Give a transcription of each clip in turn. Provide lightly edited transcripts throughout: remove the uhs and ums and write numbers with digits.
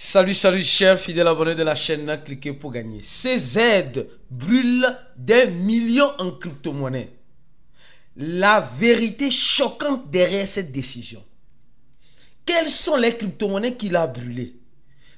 Salut, chers fidèles abonnés de la chaîne, cliquez pour gagner. CZ brûle des millions en crypto-monnaie. La vérité choquante derrière cette décision. Quelles sont les crypto-monnaies qu'il a brûlées?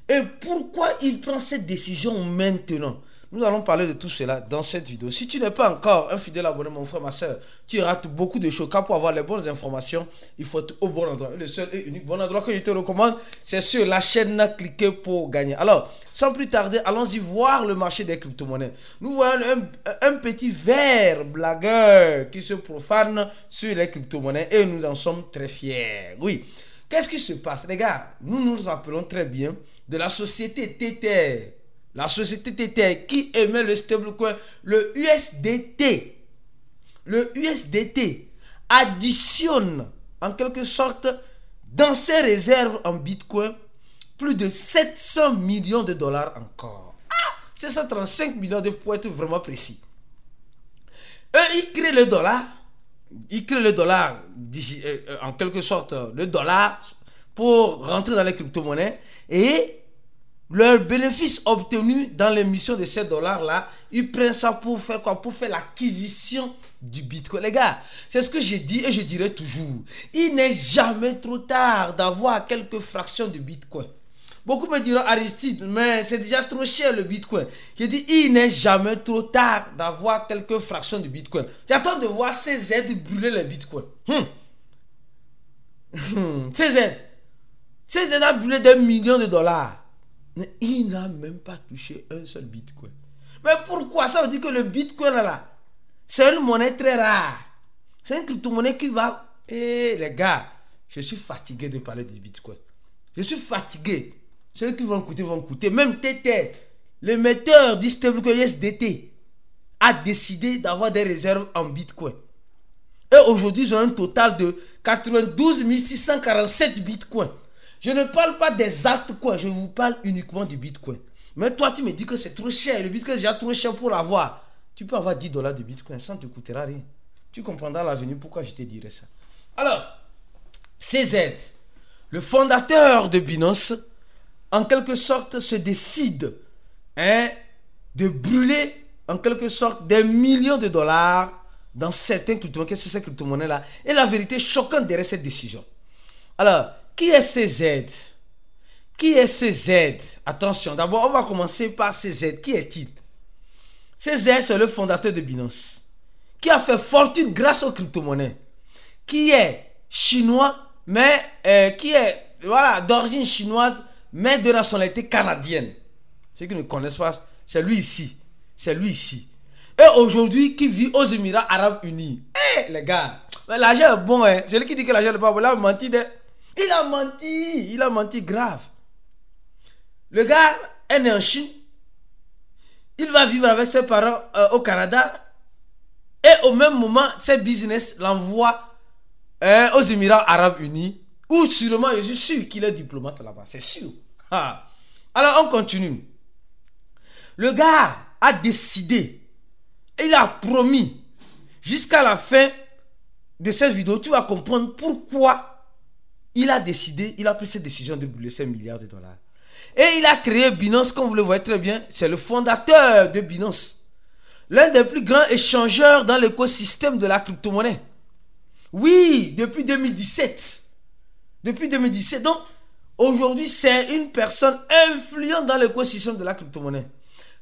Et pourquoi il prend cette décision maintenant? Nous allons parler de tout cela dans cette vidéo. Si tu n'es pas encore un fidèle abonné, mon frère, ma soeur, tu rates beaucoup de choses. Car pour avoir les bonnes informations, il faut être au bon endroit. Et le seul et unique bon endroit que je te recommande, c'est sur la chaîne Cliquez pour gagner. Alors, sans plus tarder, allons-y voir le marché des crypto-monnaies. Nous voyons un petit ver blagueur qui se profane sur les crypto-monnaies et nous en sommes très fiers. Oui. Qu'est-ce qui se passe? Les gars, nous nous rappelons très bien de la société Tether. La société Tether qui émet le stablecoin, le USDT. Le USDT additionne en quelque sorte dans ses réserves en Bitcoin plus de 700 millions de dollars encore. 735 millions pour être vraiment précis. Eux, ils créent le dollar. Ils créent le dollar, en quelque sorte, le dollar pour rentrer dans les crypto-monnaies et leurs bénéfices obtenus dans l'émission de ces dollars-là, ils prennent ça pour faire quoi? Pour faire l'acquisition du Bitcoin. Les gars, c'est ce que j'ai dit et je dirai toujours. Il n'est jamais trop tard d'avoir quelques fractions de Bitcoin. Beaucoup me diront, Aristide, mais c'est déjà trop cher le Bitcoin. Je dis, il n'est jamais trop tard d'avoir quelques fractions de Bitcoin. J'attends de voir CZ brûler le Bitcoin. CZ a brûlé des millions de dollars. Mais il n'a même pas touché un seul Bitcoin. Mais pourquoi? Ça veut dire que le Bitcoin là, c'est une monnaie très rare. C'est une crypto-monnaie qui va... les gars, je suis fatigué de parler du Bitcoin. Je suis fatigué. Ceux qui vont coûter. Même Tether, l'émetteur du stablecoin USDT, a décidé d'avoir des réserves en Bitcoin. Et aujourd'hui, ils ont un total de 92 647 Bitcoins. Je ne parle pas des altcoins, je vous parle uniquement du Bitcoin. Mais toi, tu me dis que c'est trop cher. Le Bitcoin est déjà trop cher pour l'avoir. Tu peux avoir 10 $ de Bitcoin, ça ne te coûtera rien. Tu comprendras à l'avenir pourquoi je te dirai ça. Alors, CZ, le fondateur de Binance, en quelque sorte, se décide de brûler, en quelque sorte, des millions de dollars dans certains crypto-monnaies. Qu'est-ce que c'est ces crypto-monnaies-là? Et la vérité choquante derrière cette décision. Alors, qui est CZ? Qui est CZ? Attention, d'abord, on va commencer par CZ. Qui est-il? CZ, c'est le fondateur de Binance, qui a fait fortune grâce aux crypto-monnaies, qui est chinois, mais qui est d'origine chinoise, mais de nationalité canadienne. Ceux qui ne connaissent pas, c'est lui ici. C'est lui ici. Et aujourd'hui, qui vit aux Émirats Arabes Unis. Les gars, l'argent est bon, Celui qui dit que l'argent n'est pas bon, il a menti. Il a menti grave. Le gars est né en Chine. Il va vivre avec ses parents au Canada. Et au même moment, ses business l'envoient aux Émirats Arabes Unis. Où sûrement, je suis sûr qu'il est diplomate là-bas. C'est sûr. Alors, on continue. Le gars a décidé. Il a promis. Jusqu'à la fin de cette vidéo, tu vas comprendre pourquoi il a décidé, il a pris cette décision de brûler ces milliards de dollars. Et il a créé Binance, comme vous le voyez très bien. C'est le fondateur de Binance. L'un des plus grands échangeurs dans l'écosystème de la crypto-monnaie. Oui, depuis 2017. Depuis 2017. Donc, aujourd'hui, c'est une personne influente dans l'écosystème de la crypto-monnaie.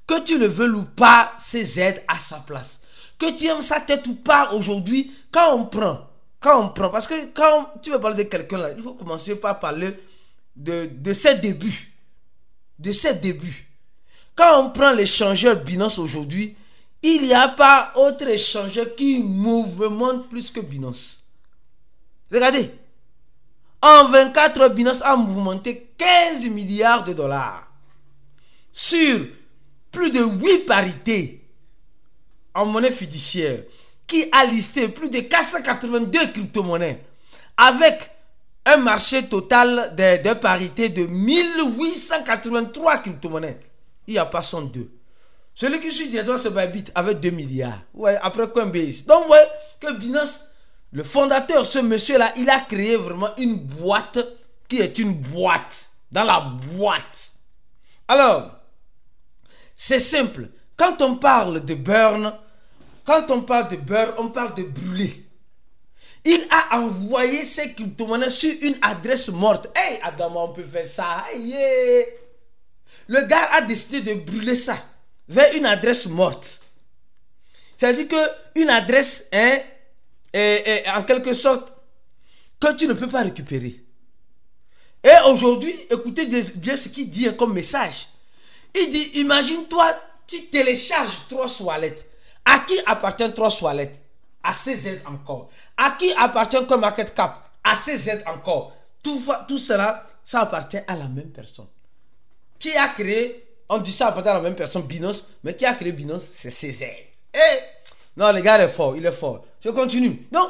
Que tu le veuilles ou pas, CZ à sa place. Que tu aimes sa tête ou pas aujourd'hui, quand on prend, parce que quand tu veux parler de quelqu'un là, il faut commencer par parler de ses débuts. De ses débuts. Quand on prend l'échangeur Binance aujourd'hui, il n'y a pas autre échangeur qui mouvemente plus que Binance. Regardez. En 24 heures, Binance a mouvementé 15 milliards de dollars. Sur plus de 8 parités en monnaie fiduciaire, qui a listé plus de 482 crypto-monnaies avec un marché total de parités de 1883 crypto-monnaies. Il n'y a pas 102. Celui qui suit directement c'est Bybit avec 2 milliards. Ouais, après Coinbase. Donc, vous voyez que Binance, le fondateur, ce monsieur-là, il a créé vraiment une boîte qui est une boîte. Dans la boîte. Alors, c'est simple. Quand on parle de burn, on parle de brûler. Il a envoyé ses crypto-monnaies sur une adresse morte. Hey, Adam, on peut faire ça. Hey, yeah. Le gars a décidé de brûler ça vers une adresse morte. C'est-à-dire qu'une adresse est en quelque sorte que tu ne peux pas récupérer. Et aujourd'hui, écoutez bien ce qu'il dit comme message. Il dit, imagine-toi, tu télécharges 3 wallets. À qui appartient 3 wallets? À CZ encore. À qui appartient CoinMarketCap? À CZ encore. Tout cela, ça appartient à la même personne. Qui a créé, on dit ça appartient à la même personne, Binance, mais qui a créé Binance, c'est CZ. Non, le gars il est fort. Je continue. Donc,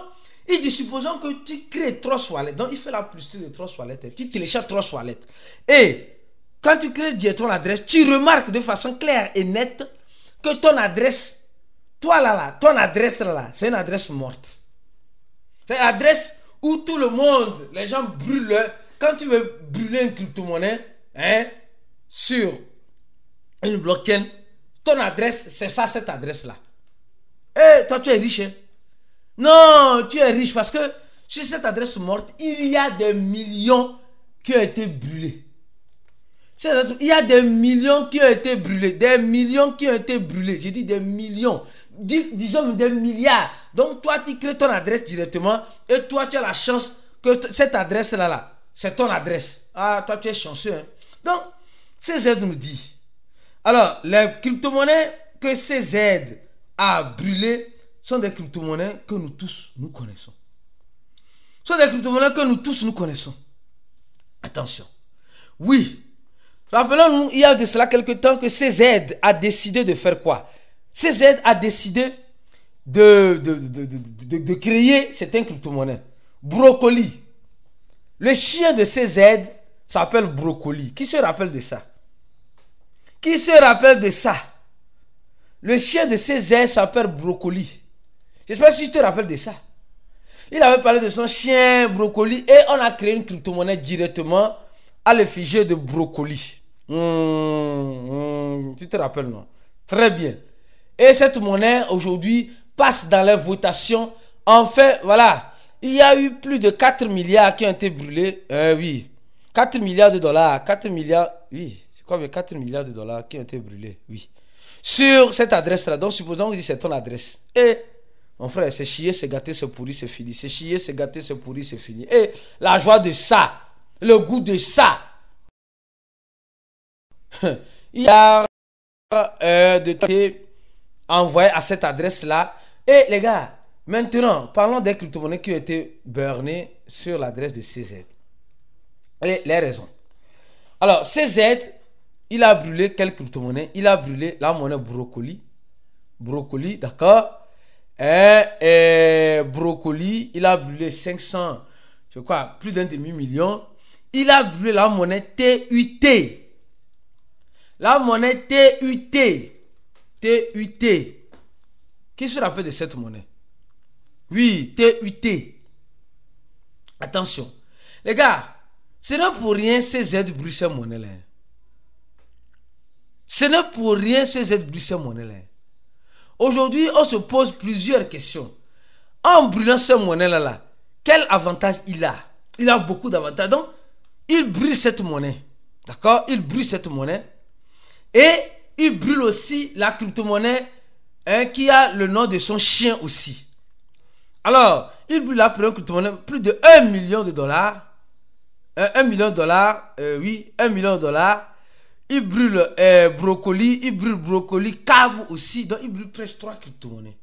il dit, supposons que tu crées 3 wallets. Donc, il fait la plus de 3 wallets. Tu télécharges 3 wallets. Et quand tu crées ton adresse, tu remarques de façon claire et nette que ton adresse, ton adresse là, c'est une adresse morte. C'est l'adresse où tout le monde, les gens brûlent. Quand tu veux brûler une crypto-monnaie, sur une blockchain, ton adresse, c'est ça, cette adresse-là. Et toi, tu es riche. Non, tu es riche parce que sur cette adresse morte, il y a des millions qui ont été brûlés. Il y a des millions qui ont été brûlés. Des millions qui ont été brûlés. J'ai dit des millions. Disons des milliards. Donc toi, tu crées ton adresse directement et toi, tu as la chance que cette adresse-là, c'est ton adresse. Ah, toi, tu es chanceux. Donc, CZ nous dit. Alors, les crypto-monnaies que CZ a brûlées sont des crypto-monnaies que nous tous, nous connaissons. Ce sont des crypto-monnaies que nous tous, nous connaissons. Attention. Oui. Rappelons-nous, il y a de cela quelque temps que CZ a décidé de faire quoi? CZ a décidé de créer certaines crypto-monnaies. Brocoli. Le chien de CZ s'appelle Brocoli. Qui se rappelle de ça? Qui se rappelle de ça? Le chien de CZ s'appelle Brocoli. Je ne sais pas si tu te rappelles de ça. Il avait parlé de son chien Brocoli et on a créé une crypto-monnaie directement à l'effigie de Brocoli. Tu te rappelles, non? Très bien. Et cette monnaie, aujourd'hui, passe dans les votations. En fait, voilà, il y a eu plus de 4 milliards qui ont été brûlés. Oui, 4 milliards de dollars. 4 milliards, oui, c'est quoi, 4 milliards de dollars qui ont été brûlés, oui. Sur cette adresse-là, donc supposons que c'est ton adresse. Et, mon frère, c'est chier, c'est gâter, c'est pourri, c'est fini. C'est chier, c'est gâter, c'est pourri, c'est fini. Et la joie de ça, le goût de ça. Il y a de temps envoyé à cette adresse-là. Et les gars, maintenant, parlons des crypto-monnaies qui ont été burnées sur l'adresse de CZ. Et les raisons. Alors, CZ, il a brûlé quelle crypto-monnaie? Il a brûlé la monnaie Brocoli. Brocoli, d'accord? Et Brocoli, il a brûlé 500, je crois, plus d'un demi-million. Il a brûlé la monnaie TUT. La monnaie TUT. TUT. Qui se rappelle de cette monnaie? Oui, TUT. Attention. Les gars, ce n'est pour rien CZ brûle cette monnaie-là. Ce n'est pour rien CZ brûle cette monnaie-là. Aujourd'hui, on se pose plusieurs questions. En brûlant cette monnaie-là, quel avantage il a? Il a beaucoup d'avantages. Donc, il brûle cette monnaie. D'accord? Il brûle cette monnaie. Et il brûle aussi la crypto-monnaie qui a le nom de son chien aussi. Alors, il brûle la crypto-monnaie plus de 1 million de dollars. 1 million de dollars, oui, 1 million de dollars. Il brûle Brocoli, il brûle Brocoli, Cab aussi. Donc, il brûle presque 3 crypto-monnaies.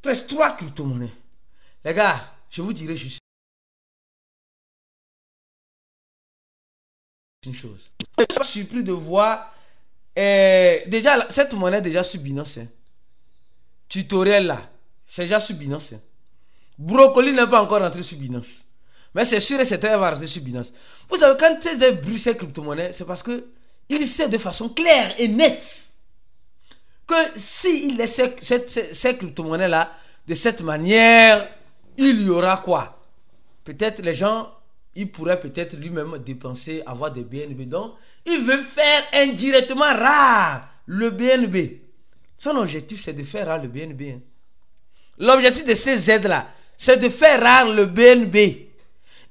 Presque 3 crypto-monnaies. Les gars, je vous dirai juste une chose. Je suis surpris de voir déjà cette monnaie est déjà sur Binance. Tutoriel là, c'est déjà sur Binance. Brocoli n'est pas encore rentré sur Binance. Mais c'est sûr et certain qu'elle va rester sur Binance. Vous savez, quand il brûle ces crypto-monnaies, c'est parce que il sait de façon claire et nette que s'il laisse ces crypto-monnaies-là de cette manière, il y aura quoi? Peut-être les gens il pourrait peut-être lui-même dépenser, avoir des BNB. Donc, il veut faire indirectement rare le BNB. Son objectif, c'est de faire rare le BNB. Hein. L'objectif de ces aides-là, c'est de faire rare le BNB.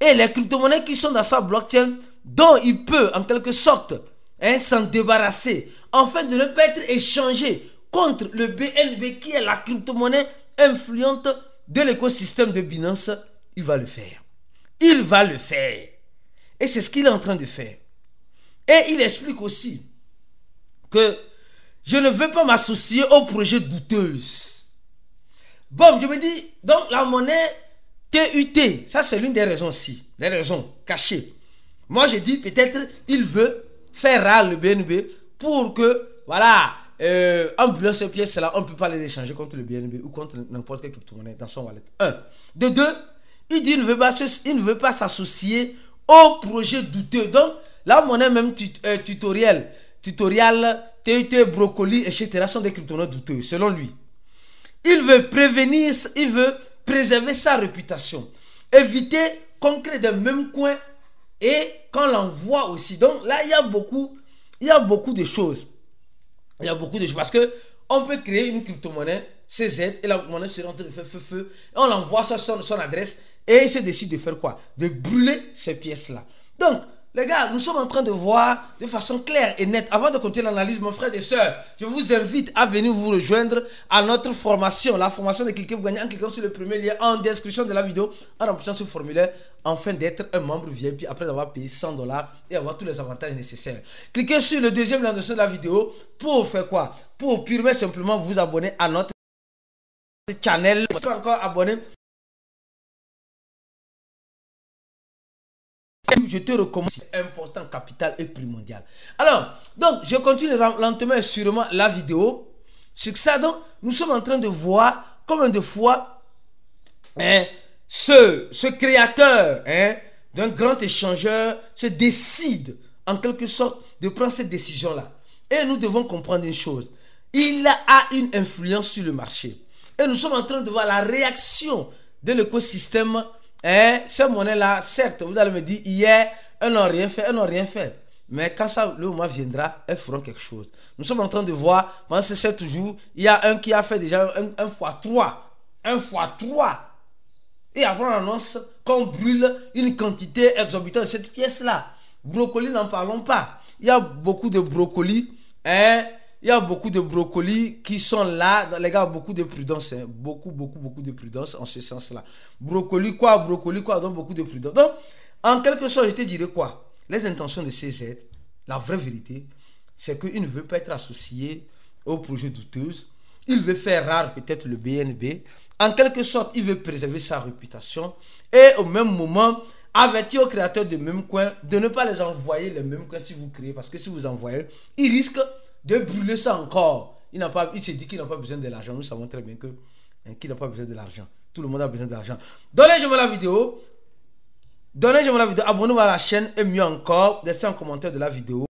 Et les crypto-monnaies qui sont dans sa blockchain, dont il peut, en quelque sorte, s'en débarrasser, afin de ne pas être échangé contre le BNB, qui est la crypto-monnaie influente de l'écosystème de Binance, il va le faire. Il va le faire. Et c'est ce qu'il est en train de faire. Et il explique aussi que je ne veux pas m'associer aux projets douteux. Bon, je me dis, donc la monnaie TUT, ça c'est l'une des raisons aussi, des raisons cachées. Moi je dis peut-être il veut faire rare le BNB pour que, voilà, en brûlant ces pièces-là, on ne peut pas les échanger contre le BNB ou contre n'importe quelle crypto-monnaie dans son wallet. Un. De deux, il dit qu'il ne veut pas s'associer aux projets douteux. Donc, la monnaie même tutoriel, TUT, brocoli, etc. sont des crypto-monnaies douteuses, selon lui. Il veut prévenir, il veut préserver sa réputation. Éviter qu'on crée des mêmes coins et qu'on l'envoie aussi. Donc là, il y a beaucoup de choses. Il y a beaucoup de choses. Parce que on peut créer une crypto-monnaie, CZ, et la monnaie se rentre de feu. Et on l'envoie sur son adresse et il se décide de faire quoi? De brûler ces pièces-là. Donc, les gars, nous sommes en train de voir de façon claire et nette. Avant de continuer l'analyse, mon frère et soeur, je vous invite à venir vous rejoindre à notre formation. La formation de Cliquez, vous gagnez en cliquant sur le premier lien en description de la vidéo, en remplissant ce formulaire, afin d'être un membre VIP après avoir payé $100 et avoir tous les avantages nécessaires. Cliquez sur le deuxième lien en dessous de la vidéo pour faire quoi? Pour purement simplement vous abonner à notre channel. Si vous êtes encore abonné, je te recommande, c'est important, capital et primordial. Alors, donc, je continue lentement et sûrement la vidéo. Sur ça, donc, nous sommes en train de voir combien de fois ce créateur d'un grand échangeur se décide, en quelque sorte, de prendre cette décision-là. Et nous devons comprendre une chose. Il a une influence sur le marché. Et nous sommes en train de voir la réaction de l'écosystème. Ces monnaies-là, certes, vous allez me dire, hier, elles n'ont rien fait, Mais quand ça, le moment viendra, elles feront quelque chose. Nous sommes en train de voir, pendant ces 7 jours, il y a un qui a fait déjà un x3. Un x3. Et après, on annonce qu'on brûle une quantité exorbitante de cette pièce-là. Brocoli, n'en parlons pas. Il y a beaucoup de brocolis, il y a beaucoup de brocolis qui sont là. Les gars, beaucoup de prudence. Beaucoup de prudence en ce sens-là. Brocoli quoi, donc beaucoup de prudence. Donc, en quelque sorte, je te dirais quoi? Les intentions de CZ, la vraie vérité, c'est qu'il ne veut pas être associé aux projets douteux. Il veut faire rare peut-être le BNB. En quelque sorte, il veut préserver sa réputation. Et au même moment, avertir aux créateurs de même coin de ne pas les envoyer les mêmes coins si vous créez. Parce que si vous envoyez, ils risquent de brûler ça encore. Il se dit qu'il n'a pas besoin de l'argent. Nous savons très bien qu'il n'a pas besoin de l'argent. Tout le monde a besoin de l'argent. Donnez-moi la vidéo. Abonnez-vous à la chaîne et mieux encore, laissez un commentaire de la vidéo.